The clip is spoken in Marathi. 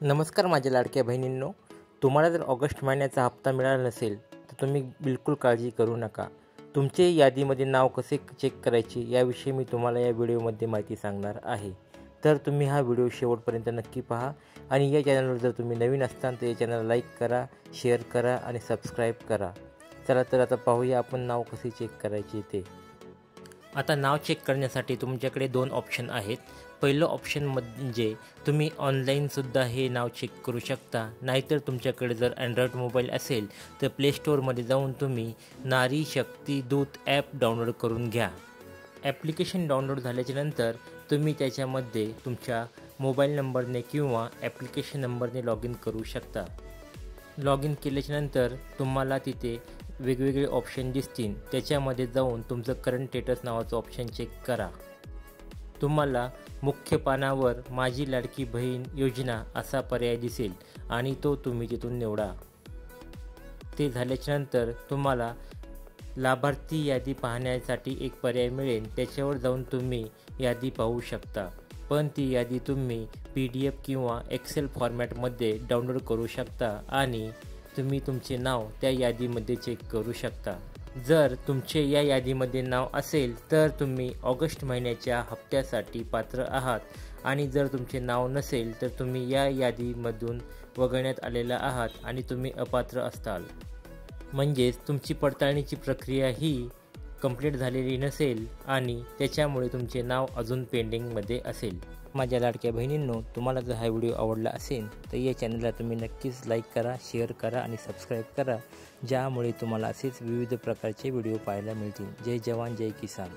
नमस्कार माझ्या लाडक्या बहिणींनो, तुम्हाला जर ऑगस्ट महिन्याचा हप्ता मिळाला नसेल तर तुम्ही बिलकुल काळजी करू नका. तुमचे यादीमध्ये नाव कसे चेक करायचे याविषयी मी तुम्हाला या व्हिडिओमध्ये माहिती सांगणार आहे. तर तुम्ही हा व्हिडिओ शेवटपर्यंत नक्की पहा आणि या चॅनलवर जर तुम्ही नवीन असताल तर या चॅनलला लाईक करा, शेअर करा आणि सबस्क्राईब करा. चला तर आता पाहूया आपण नाव कसे चेक करायचे ते. आता नाव चेक करण्यासाठी तुमच्याकडे दोन ऑप्शन आहेत. पहिलं ऑप्शन म्हणजे तुम्ही ऑनलाईनसुद्धा हे नाव चेक करू शकता. नाहीतर तुमच्याकडे जर अँड्रॉइड मोबाईल असेल तर प्ले स्टोअरमध्ये जाऊन तुम्ही नारी शक्ती दूत ॲप डाउनलोड करून घ्या. ॲप्लिकेशन डाउनलोड झाल्याच्यानंतर तुम्ही त्याच्यामध्ये तुमच्या मोबाईल नंबरने किंवा ॲप्लिकेशन नंबरने लॉग इन करू शकता. लॉग इन केल्याच्यानंतर तुम्हाला तिथे वेगवेगळे ऑप्शन दिसतील. त्याच्यामध्ये जाऊन तुमचं करंट स्टेटस नावाचं ऑप्शन चेक करा. तुम्हाला मुख्य पानावर माझी लाडकी बहीण योजना असा पर्याय दिसेल आणि तो तुम्ही तिथून निवडा. ते झाल्याच्यानंतर तुम्हाला लाभार्थी यादी पाहण्यासाठी एक पर्याय मिळेल. त्याच्यावर जाऊन तुम्ही यादी पाहू शकता. पण ती यादी तुम्ही PDF किंवा एक्सेल फॉर्मॅटमध्ये डाउनलोड करू शकता आणि तुम्ही तुमचे नाव त्या यादीमध्ये चेक करू शकता. जर तुमचे या यादीमध्ये नाव असेल तर तुम्ही ऑगस्ट महिन्याच्या हप्त्यासाठी पात्र आहात आणि जर तुमचे नाव नसेल तर तुम्ही या यादीमधून वगळण्यात आलेला आहात आणि तुम्ही अपात्र असताल. म्हणजेच तुमची पडताळणीची प्रक्रिया ही कंप्लीट झालेली नसेल आणि त्याच्यामुळे तुमचे नाव अजून पेंडिंगमध्ये असेल. माझ्या लाडक्या बहिणींनो, तुम्हाला जर हा व्हिडिओ आवडला असेल तर या चॅनलला तुम्ही नक्कीच लाईक करा, शेअर करा आणि सबस्क्राईब करा, ज्यामुळे तुम्हाला असेच विविध प्रकारचे व्हिडिओ पाहायला मिळतील. जय जवान जय किसान.